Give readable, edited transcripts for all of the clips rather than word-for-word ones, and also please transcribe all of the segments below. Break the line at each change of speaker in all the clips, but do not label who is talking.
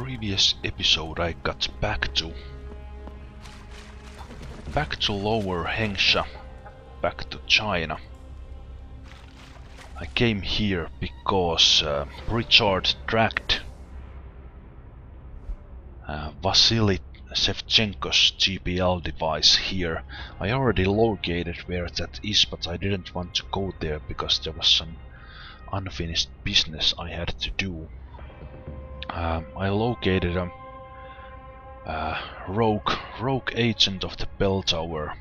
previous episode I got back to Lower Hengsha, back to China. I came here because Britchard tracked Vasily Shevchenko's GPL device here. I already located where that is, but I didn't want to go there because there was some unfinished business I had to do. I located a rogue agent of the bell tower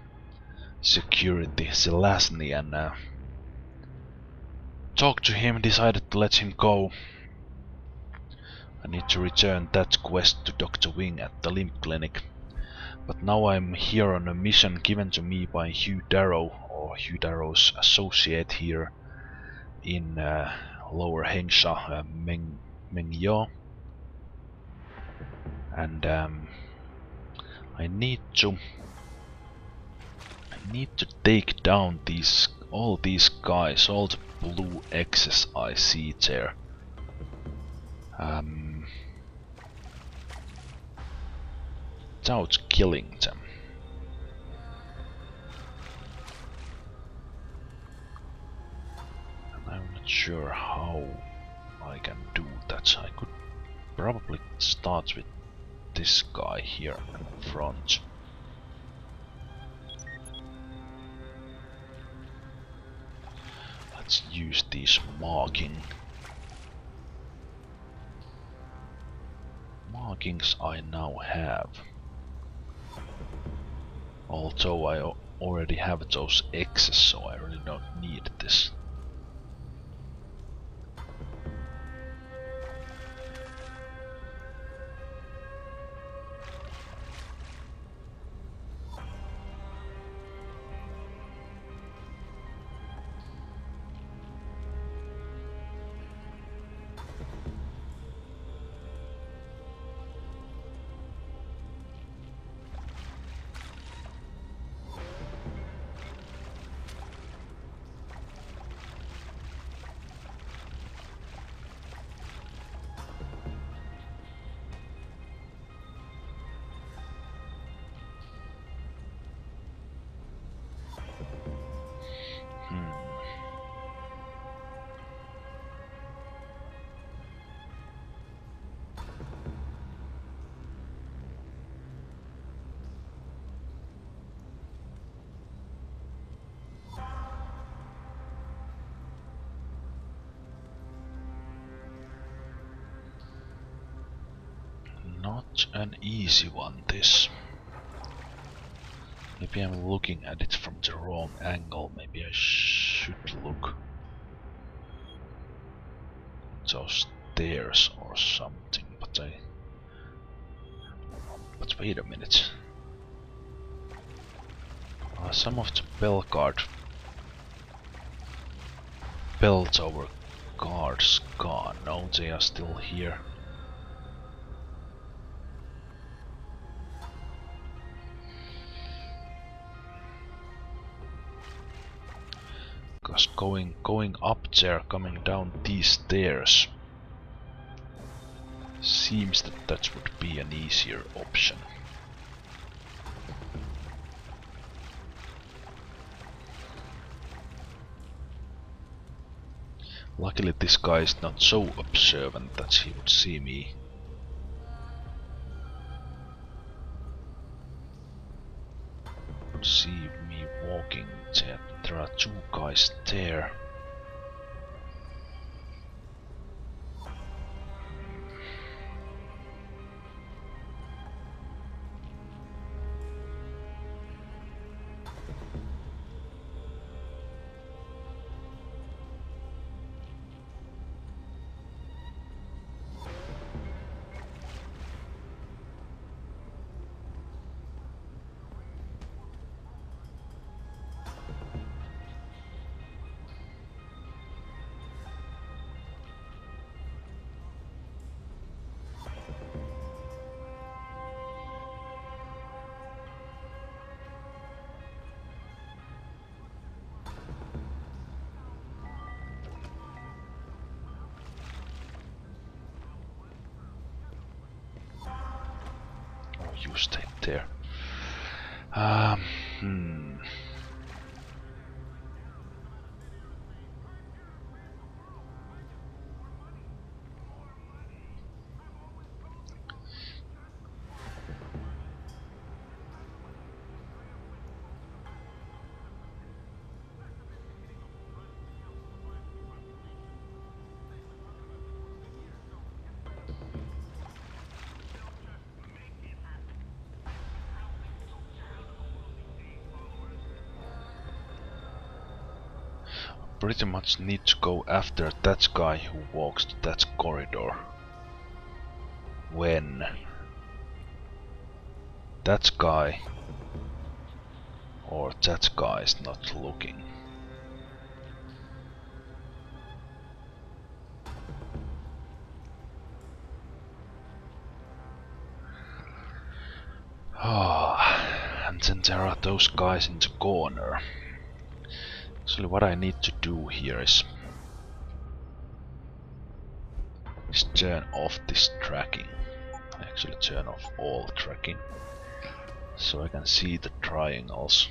security, Zelazny, and talked to him, decided to let him go. I need to return that quest to Dr. Wing at the limb clinic. But now I'm here on a mission given to me by Hugh Darrow, or Hugh Darrow's associate here in Lower Hengsha, Mengyo. And I need to take down all these guys, all the blue X's I see there. Without killing them. And I'm not sure how I can do that. I could probably start with this guy here in front. Let's use these markings I now have. Although I already have those X's, so I really don't need this. Not an easy one, this. Maybe I'm looking at it from the wrong angle. Maybe I should look at those stairs or something, but wait a minute. Some of the bell tower guards gone. No, they are still here. Because going up there, coming down these stairs, seems that would be an easier option. Luckily this guy is not so observant that he would see me. Would see me walking there. There are two guys there. you stay there. Pretty much need to go after that guy who walks to that corridor. When that guy or that guy is not looking. And then there are those guys in the corner. Actually, what I need to do here is turn off this tracking. Actually, turn off all tracking, so I can see the triangles.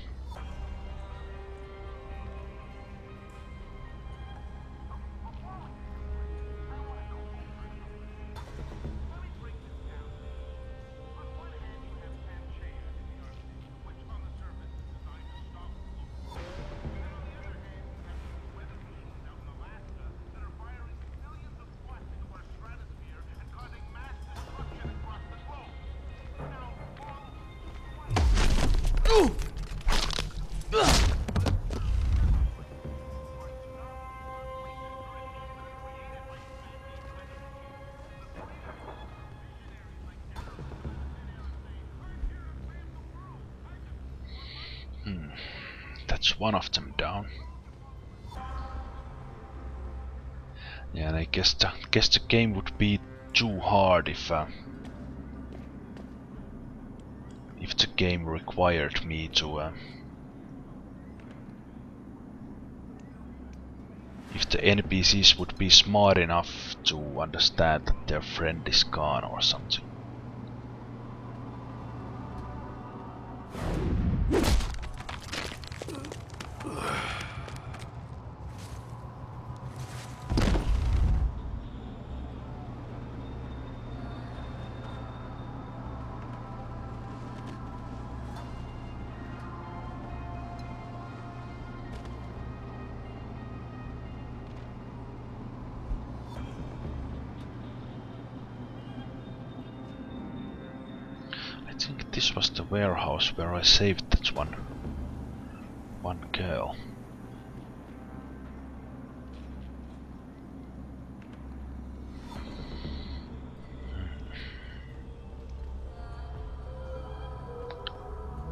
That's one of them down. Yeah, and I guess the game would be too hard if the game required me to if the NPCs would be smart enough to understand that their friend is gone or something. I think this was the warehouse where I saved that one girl.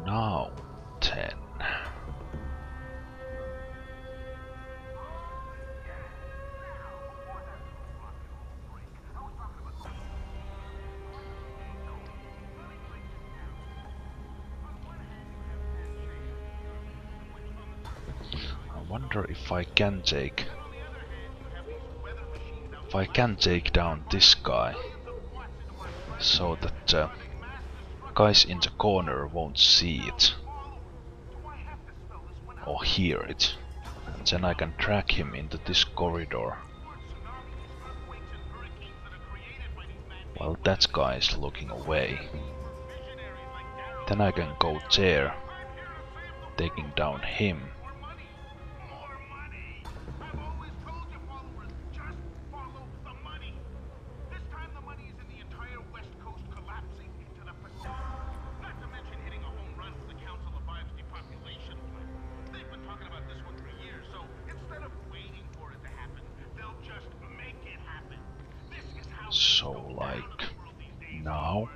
Now 10. I wonder if I can take down this guy so that guys in the corner won't see it or hear it, and then I can track him into this corridor while that guy is looking away. Then I can go there, taking down him. So, like, now.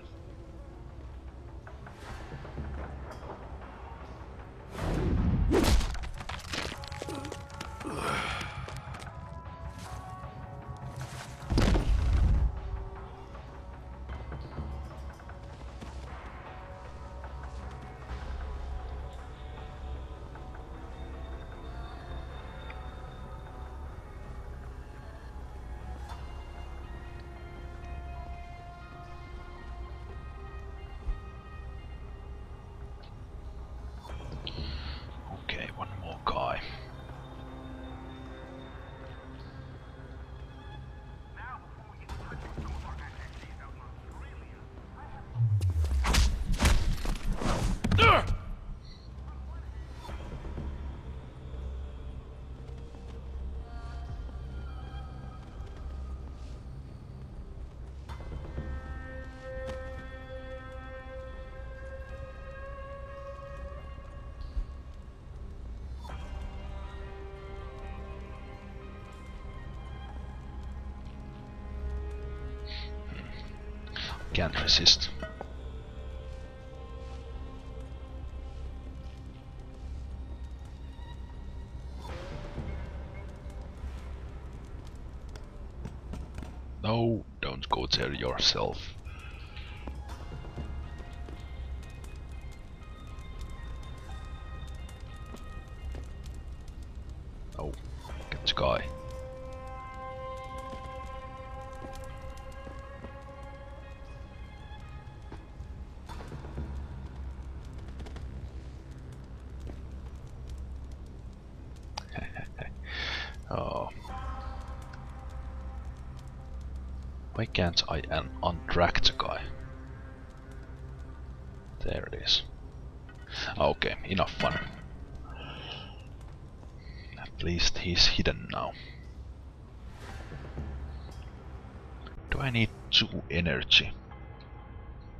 Can't resist. No, don't go there yourself. Oh, get the guy. Oh. Why can't I untrack the guy? There it is. Okay, enough fun. At least he's hidden now. Do I need 2 energy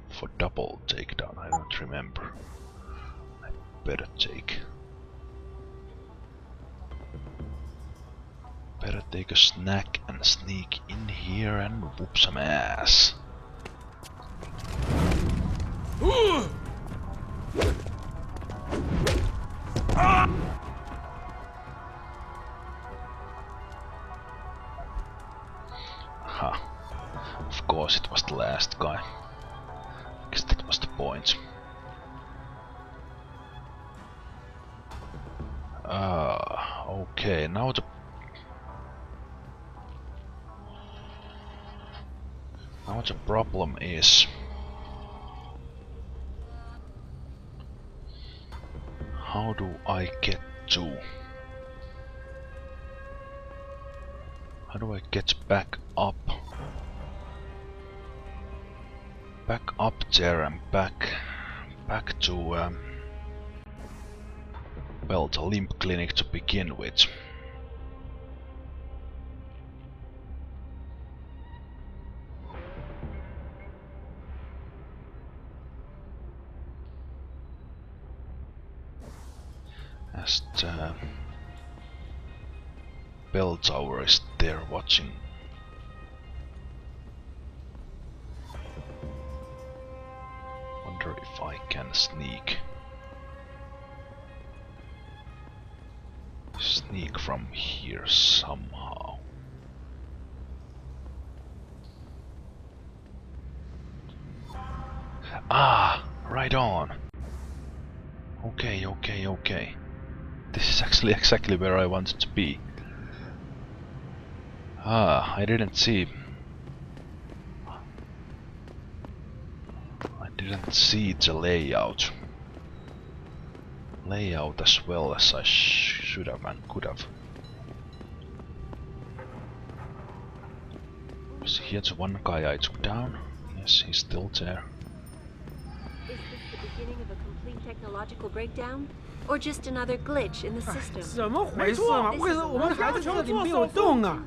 for double takedown? I don't remember. I better take a snack and sneak in here and whoop some ass. Huh. Of course it was the last guy. I guess that was the point. Okay, now the problem is how do I get back up? Back up there and back to well, the limb clinic to begin with. As the bell tower is there watching. Wonder if I can sneak from here somehow. Ah, right on. Okay. This is actually exactly where I wanted to be. Ah, I didn't see the layout as well as I should have and could have. So here's one guy I took down. Yes, he's still there.
Is this the beginning of a complete technological breakdown? Or just another glitch in the system?
怎么回事嘛？为什么我们孩子这里没有动啊？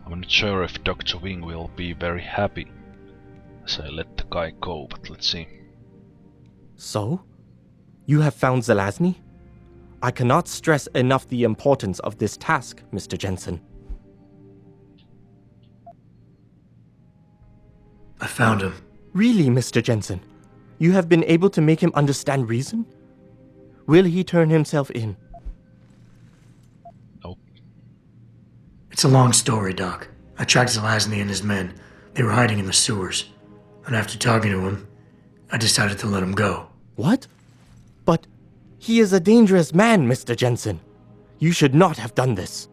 I'm not sure if Dr. Wing will be very happy as I let the guy go, but let's see.
So? You have found Zelazny? I cannot stress enough the importance of this task, Mr. Jensen.
I found him.
Really, Mr. Jensen? You have been able to make him understand reason? Will he turn himself in?
Nope.
It's a long story, Doc. I tracked Zelazny and his men. They were hiding in the sewers. And after talking to him, I decided to let him go.
What? But he is a dangerous man, Mr. Jensen. You should not have done this.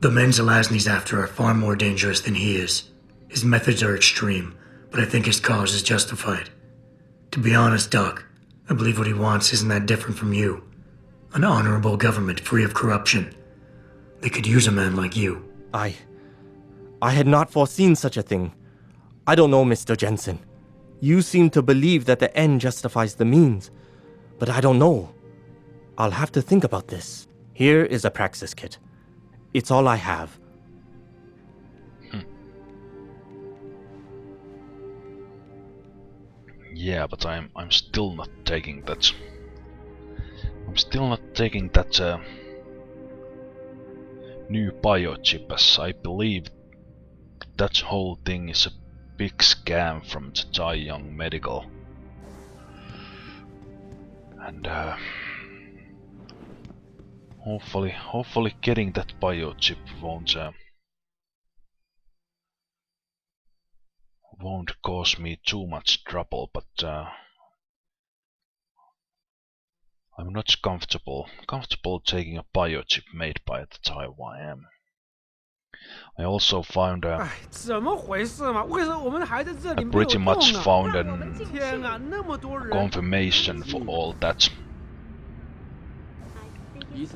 The men Zelazny's after are far more dangerous than he is. His methods are extreme, but I think his cause is justified. To be honest, Doc, I believe what he wants isn't that different from you. An honorable government free of corruption. They could use a man like you.
I had not foreseen such a thing. I don't know, Mr. Jensen. You seem to believe that the end justifies the means. But I don't know. I'll have to think about this. Here is a praxis kit. It's all I have.
Yeah, but I'm still not taking that. I'm still not taking that new biochip, as I believe that whole thing is a big scam from the Tai Young Medical. And hopefully getting that biochip won't cause me too much trouble, but I'm not comfortable taking a biochip made by the Taiwan. I also found I pretty much found a confirmation for all that.
The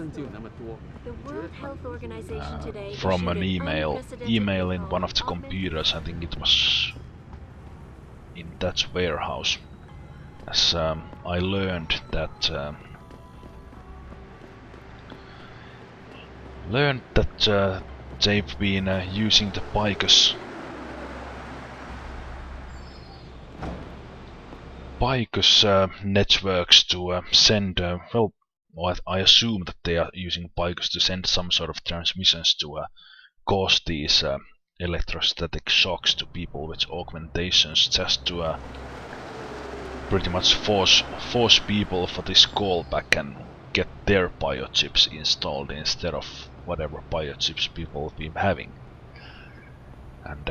World Health Organization today
From an
issued
email in
unprecedented
one of the
recall
computers. I think it was in that warehouse. As I learned that they've been using the Picus networks to send well, I assume that they are using Picus to send some sort of transmissions to cause these electrostatic shocks to people with augmentations, just to pretty much force people for this callback and get their biochips installed instead of whatever biochips people have been having. And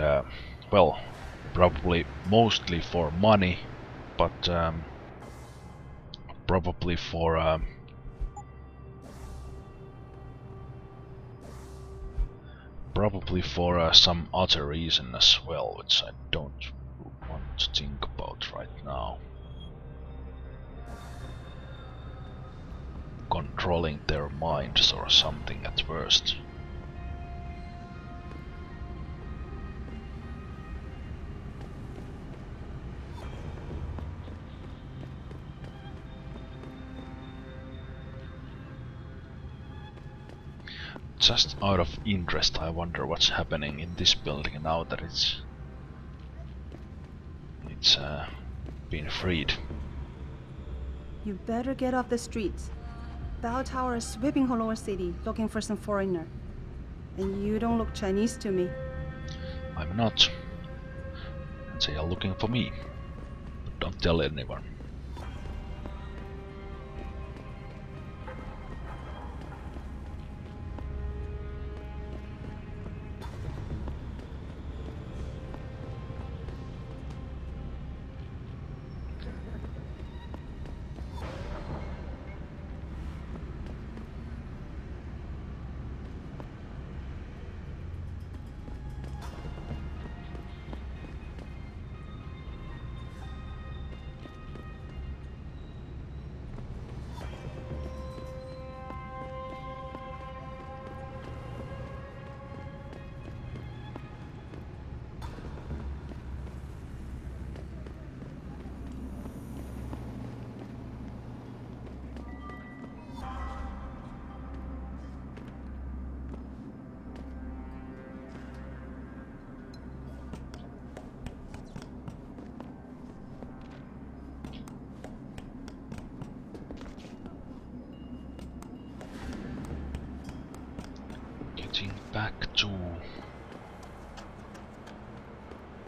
well, probably mostly for money, but probably for some other reason as well, which I don't want to think about right now. Controlling their minds or something at worst. Just out of interest, I wonder what's happening in this building now that it's been freed.
You better get off the streets. Bell Tower is sweeping whole lower city, looking for some foreigner. And you don't look Chinese to me.
I'm not. And they are looking for me. But don't tell anyone.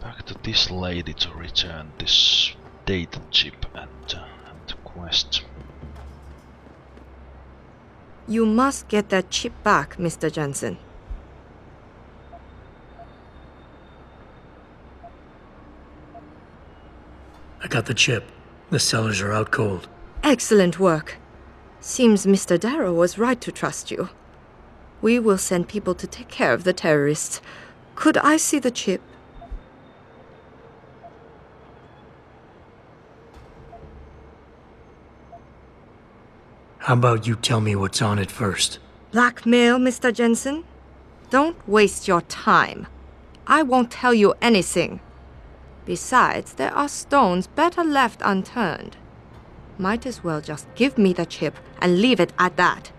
Back to this lady to return this data chip and the quest.
You must get that chip back, Mr. Jensen.
I got the chip. The sellers are out cold.
Excellent work. Seems Mr. Darrow was right to trust you. We will send people to take care of the terrorists. Could I see the chip?
How about you tell me what's on it first?
Blackmail, Mr. Jensen? Don't waste your time. I won't tell you anything. Besides, there are stones better left unturned. Might as well just give me the chip and leave it at that.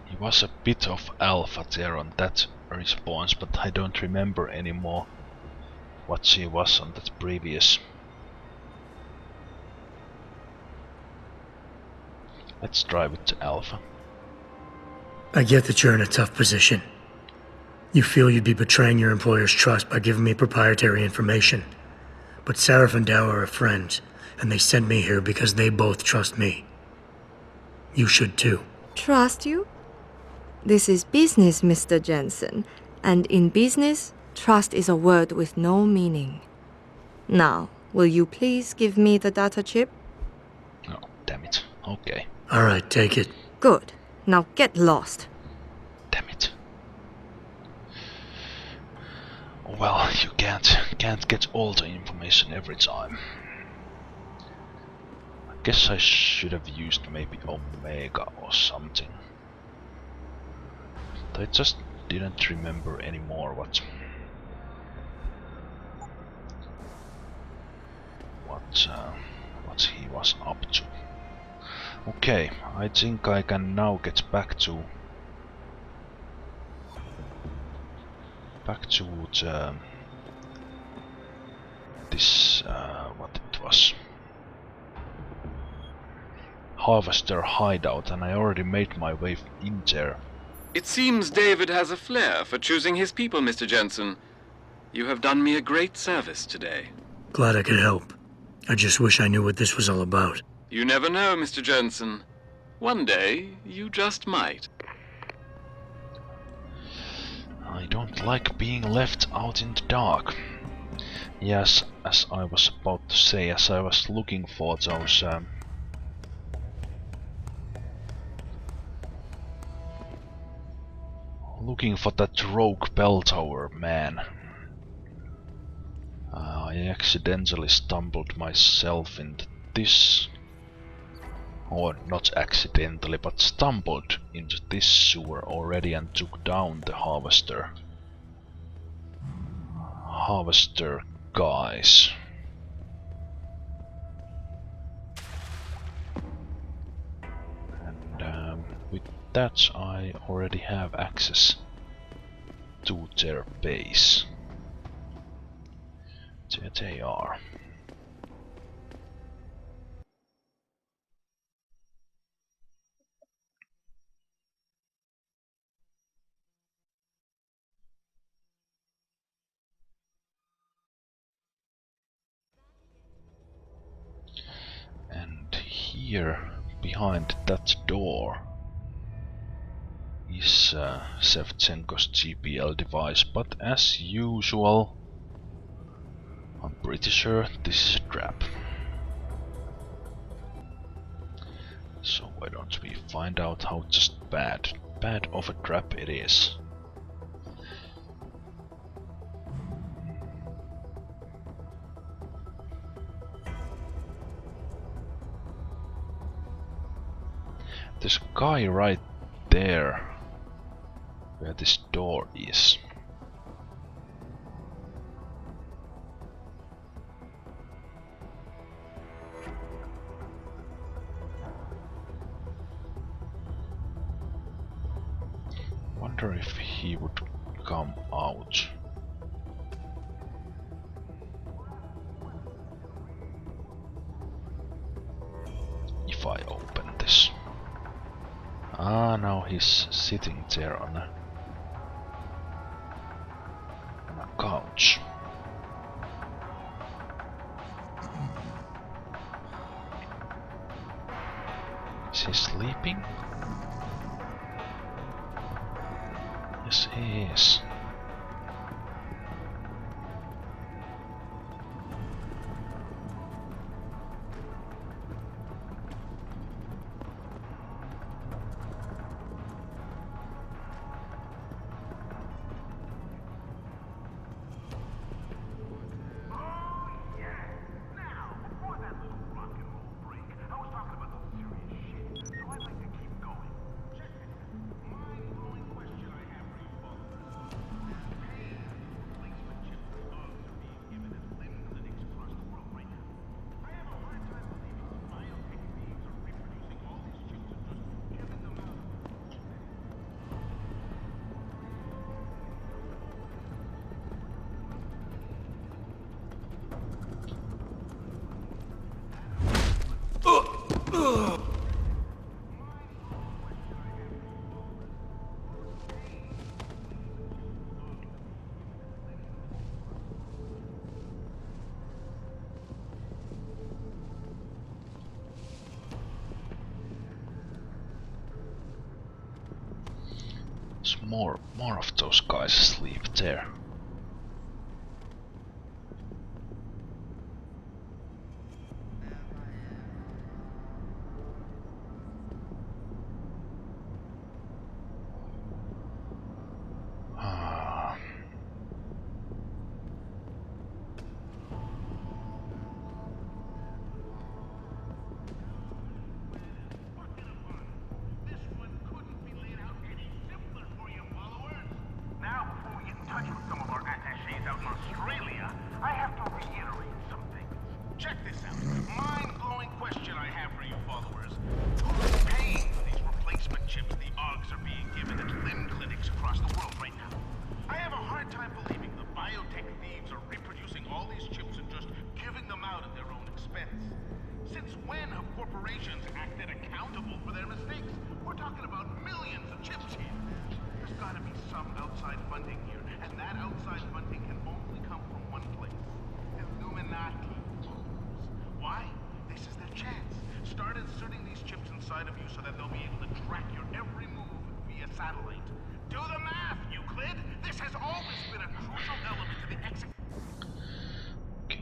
He was a bit of alpha there on that response, but I don't remember anymore what she was on that previous. Let's drive it to alpha.
I get that you're in a tough position. You feel you'd be betraying your employer's trust by giving me proprietary information. But Seraph and Dow are friends, and they sent me here because they both trust me. You should too.
Trust you? This is business, Mr. Jensen. And in business, trust is a word with no meaning. Now, will you please give me the data chip?
Oh, damn it. Okay.
Alright, take it.
Good. Now get lost.
Damn it. Well, you can't get all the information every time. I guess I should have used maybe Omega or something. I just didn't remember anymore what he was up to. Okay, I think I can now get back to this what it was, Harvester Hideout, and I already made my way in there.
It seems David has a flair for choosing his people, Mr. Jensen. You have done me a great service today.
Glad I could help. I just wish I knew what this was all about.
You never know, Mr. Jensen. One day, you just might.
I don't like being left out in the dark. Yes, as I was about to say, as I was looking for those looking for that rogue bell tower man, I accidentally stumbled myself into this, or not accidentally, but stumbled into this sewer already and took down the harvester guys. And with that I already have access to their base. There they are. And here, behind that door, is Shevchenko's GPL device, but as usual, I'm pretty sure this is a trap. So why don't we find out how just bad of a trap it is. There's a guy right there where this door is. Wonder if he would come out. If I open this. Ah, now he's sitting there on a couch. Is he sleeping? Yes, he is. There's more of those guys asleep there.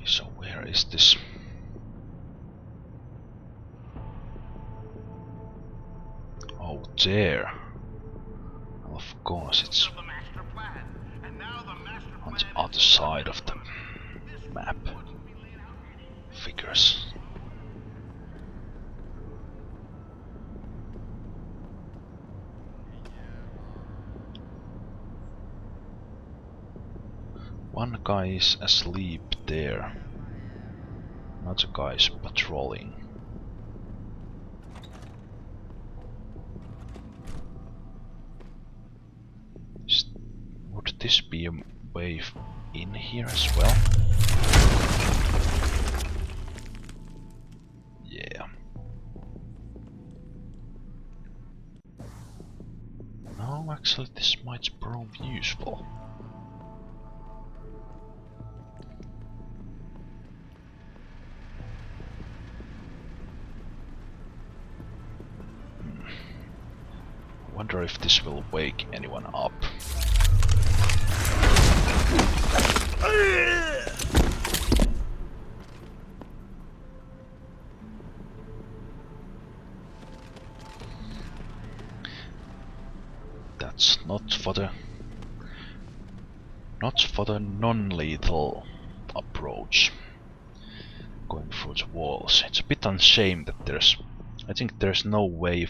So where is this? Oh, there. Of course, it's on the other side of the map. Figures. One guy is asleep there. Another guy is patrolling. Would this be a way in here as well? Yeah. No, actually this might prove useful. Wonder if this will wake anyone up. That's not for the non-lethal approach. Going through the walls. It's a bit unashamed that I think there's no way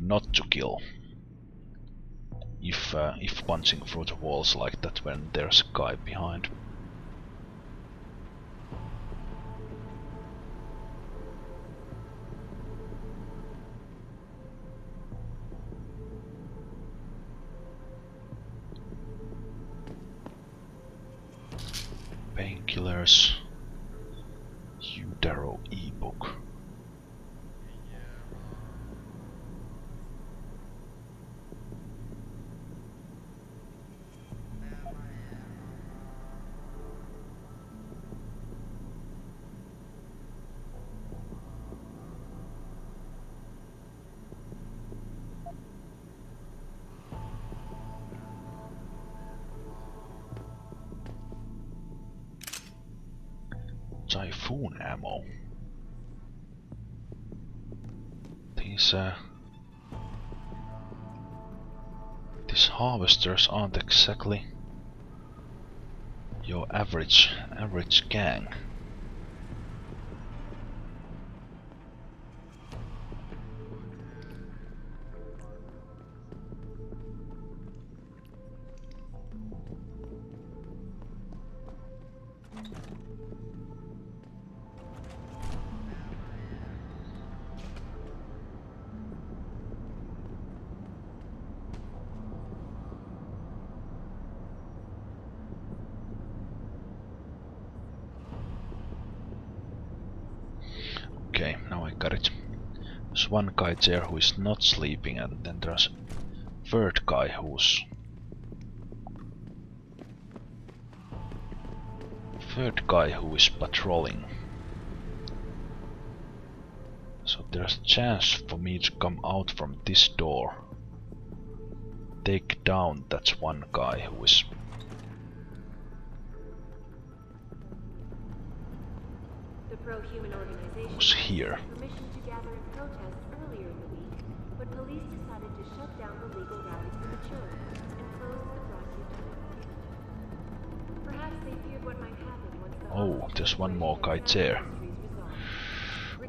not to kill if punching through the walls like that when there's a guy behind. Painkillers. Udaro ebook. Typhoon ammo. These harvesters aren't exactly your average gang. there's one guy there who is not sleeping, and then there's a third guy who's who is patrolling. So there's a chance for me to come out from this door, take down that one guy who's
pro-human organization
here.
permission to gather in protests earlier in the week, but police decided to shut down the legal rally prematurely and close the Broadview tunnel. Perhaps they feared what might happen once the
Oh, there's one more guy there.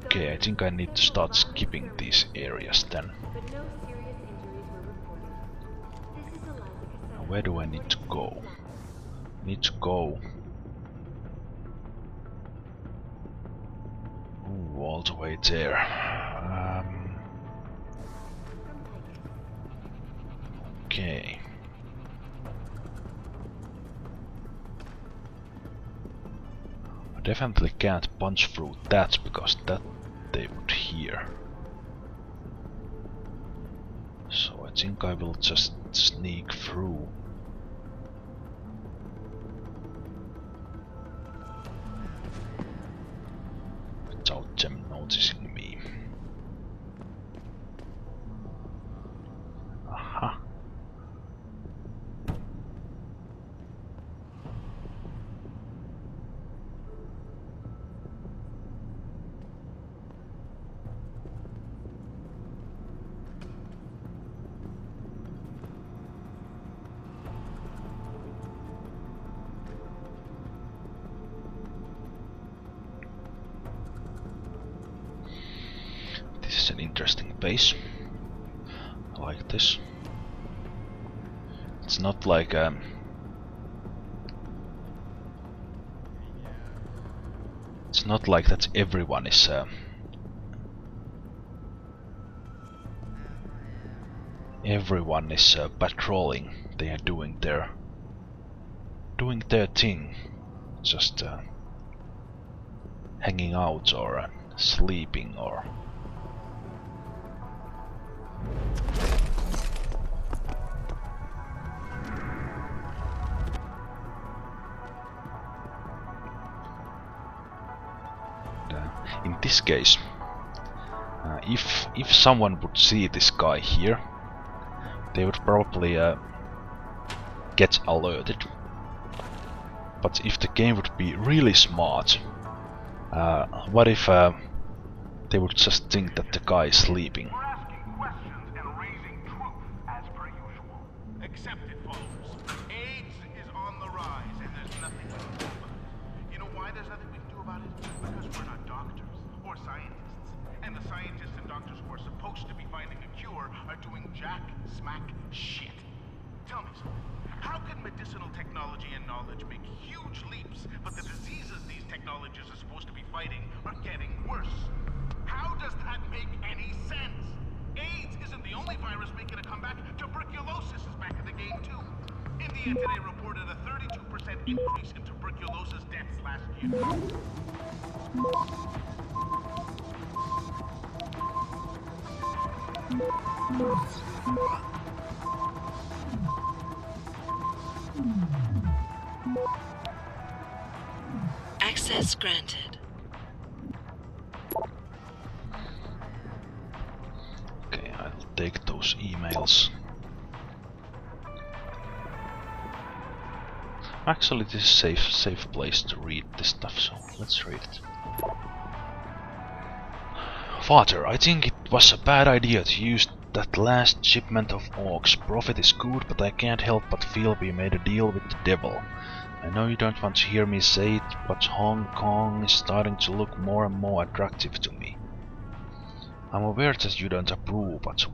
Okay, I think I need to start skipping these areas then.
But no serious injuries were reported. This is Eliza Cassetta.
Now, where do I need to go? I need to go all the way there. Okay. I definitely can't punch through that because that they would hear. So I think I will just sneak through. Without them noticing me. Aha. This is an interesting base. I like this. It's not like it's not like that everyone is patrolling. They are doing their thing, just hanging out or sleeping or. In this case, if someone would see this guy here, they would probably get alerted. But if the game would be really smart, what if they would just think that the guy is sleeping?
Today reported a 32% increase in tuberculosis deaths last year.
Access granted.
Okay, I'll take those emails. Actually, this is a safe place to read this stuff, so let's read it. Father, I think it was a bad idea to use that last shipment of orcs. Profit is good, but I can't help but feel we made a deal with the devil. I know you don't want to hear me say it, but Hong Kong is starting to look more and more attractive to me. I'm aware that you don't approve, but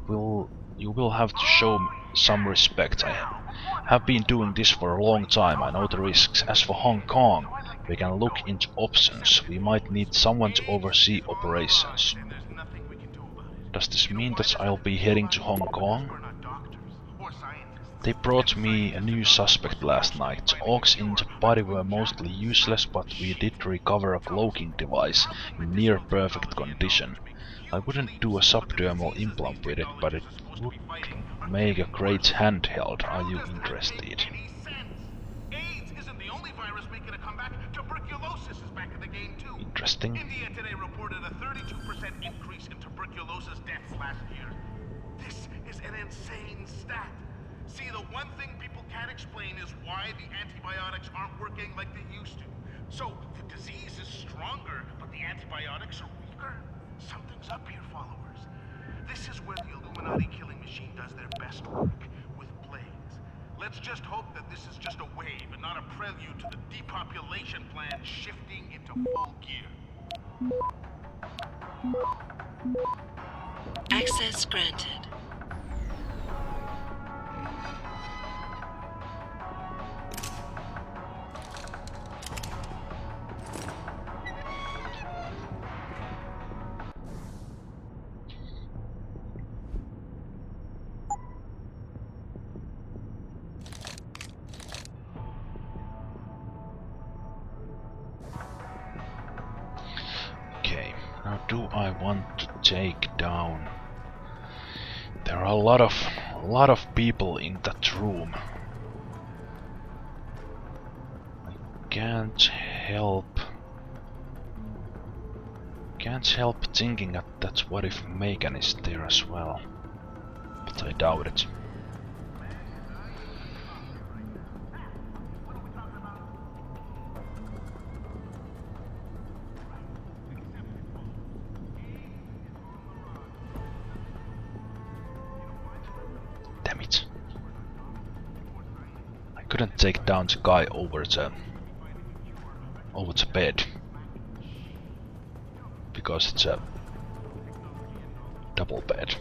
you will have to show some respect. I have been doing this for a long time. I know the risks. As for Hong Kong, we can look into options. We might need someone to oversee operations. Does this mean that I'll be heading to Hong Kong? They brought me a new suspect last night. Orcs in the body were mostly useless, but we did recover a cloaking device in near perfect condition. I wouldn't do a subdermal implant with it, but it would make a great handheld. Are you interested?
AIDS isn't the only virus making a comeback. Tuberculosis is back in the game too.
Interesting.
India today reported a 32% increase in tuberculosis deaths last year. This is an insane stat. See, the one thing people can't explain is why the antibiotics aren't working like they used to. So, the disease is stronger, but the antibiotics are weaker? Something's up here, followers. This is where the Illuminati killing machine does their best work, with plagues. Let's just hope that this is just a wave and not a prelude to the depopulation plan shifting into full gear.
Access granted.
Now do I want to take down... There are a lot of people in that room. I can't help thinking that what if Megan is there as well. But I doubt it. Damn it. I couldn't take down the guy over the bed. Because it's a double bed.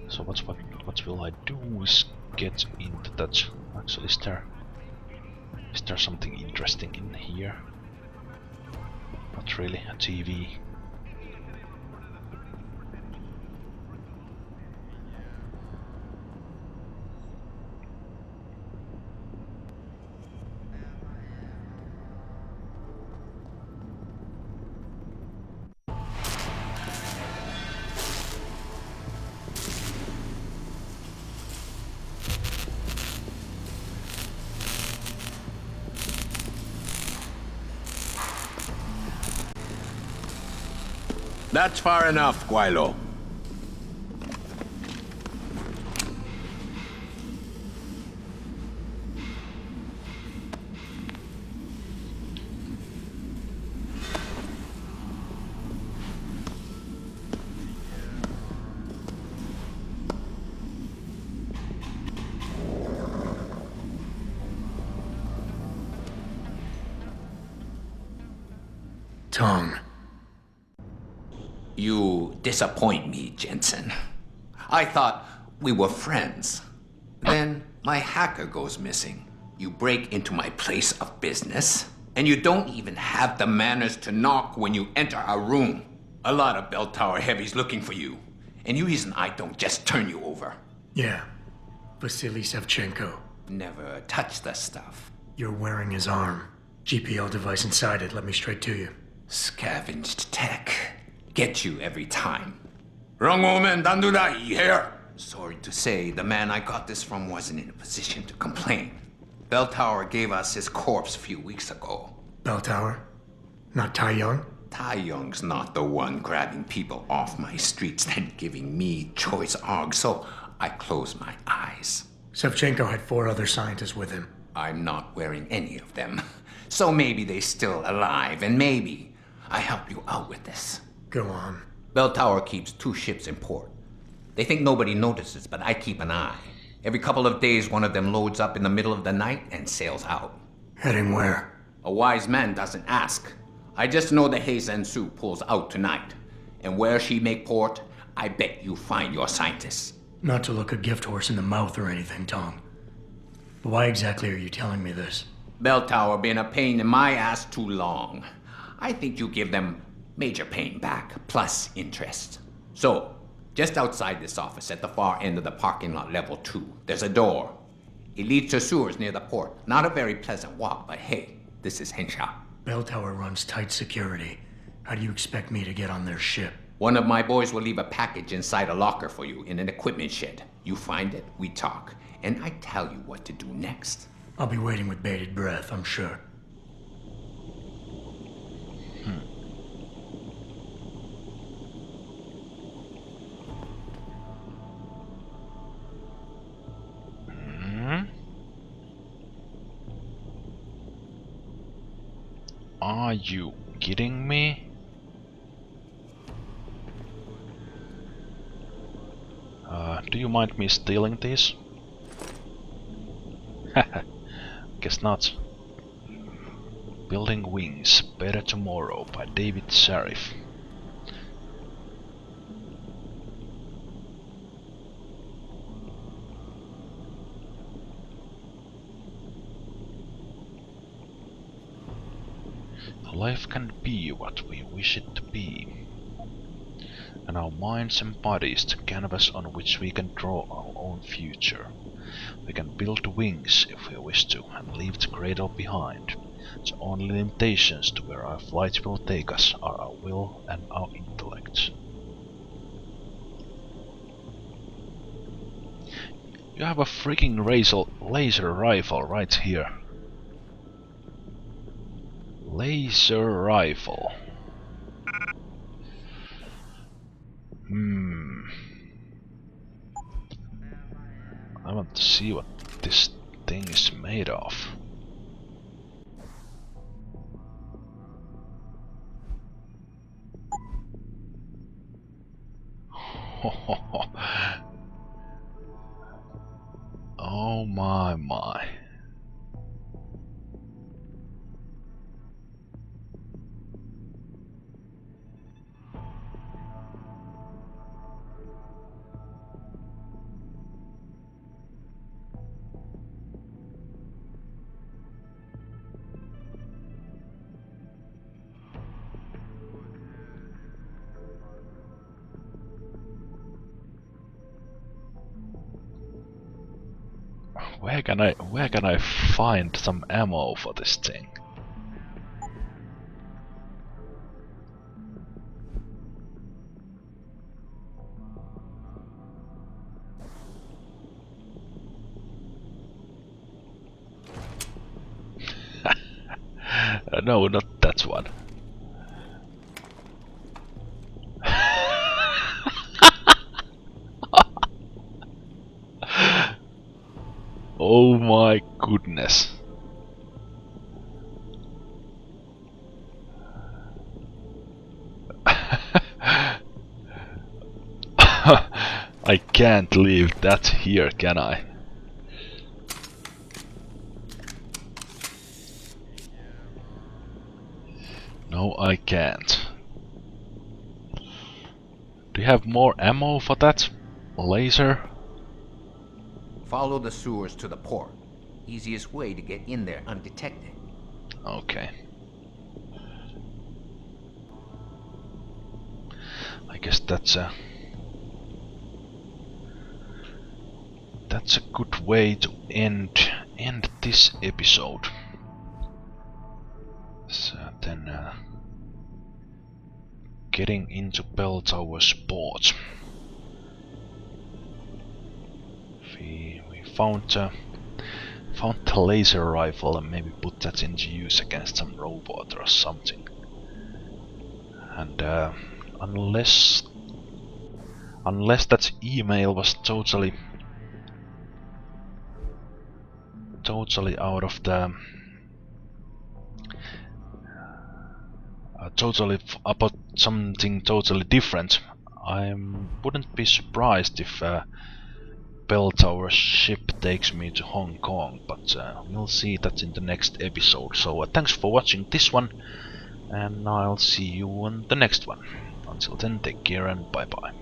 So what will I do is get into that. Actually, is there something interesting in here? Not really. A TV.
That's far enough, Guaylo.
Tong.
You disappoint me, Jensen. I thought we were friends. Then my hacker goes missing. You break into my place of business, and you don't even have the manners to knock when you enter our room. A lot of bell tower heavies looking for you, and you reason I don't just turn you over.
Yeah, Vasily Sevchenko.
Never touch the stuff.
You're wearing his arm. GPL device inside it, let me straight to you.
Scavenged tech. Get you every time. Wrong woman, don't do that here. Sorry to say, the man I got this from wasn't in a position to complain. Bell Tower gave us his corpse a few weeks ago.
Bell Tower? Not Tai Young?
Tai Young's not the one grabbing people off my streets then giving me choice arg, so I close my eyes.
Sevchenko had 4 other scientists with him.
I'm not wearing any of them. So maybe they're still alive, and maybe I help you out with this.
Go on.
Bell Tower keeps 2 ships in port. They think nobody notices, but I keep an eye. Every couple of days, one of them loads up in the middle of the night and sails out.
Heading where?
A wise man doesn't ask. I just know the Heizen Su pulls out tonight. And where she make port, I bet you find your scientists.
Not to look a gift horse in the mouth or anything, Tong. But why exactly are you telling me this?
Bell Tower been a pain in my ass too long. I think you give them major pain back, plus interest. So, Just outside this office, at the far end of the parking lot, level 2, there's a door. It leads to sewers near the port. Not a very pleasant walk, but hey, this is Hengsha.
Bell Tower runs tight security. How do you expect me to get on their ship?
One of my boys will leave a package inside a locker for you in an equipment shed. You find it, we talk, and I tell you what to do next.
I'll be waiting with bated breath, I'm sure.
Are you kidding me? Do you mind me stealing these? Guess not. Building Wings, Better Tomorrow by David Sharif. Life can be what we wish it to be, and our minds and bodies the canvas on which we can draw our own future. We can build wings if we wish to, and leave the cradle behind. The only limitations to where our flight will take us are our will and our intellect. You have a freaking laser rifle right here. Laser rifle. I want to see what this thing is made of. Oh my. Where can I find some ammo for this thing? No, not that one. Oh my goodness. I can't leave that here, can I? No, I can't. Do you have more ammo for that laser?
Follow the sewers to the port. Easiest way to get in there undetected.
Okay. I guess that's a good way to end this episode. So then getting into Bell Tower Sports. We found the laser rifle and maybe put that into use against some robot or something. And unless that email was totally out of the about something totally different, I wouldn't be surprised if Bell Tower ship takes me to Hong Kong, but we'll see that in the next episode. So thanks for watching this one, and I'll see you on the next one. Until then, take care and bye bye.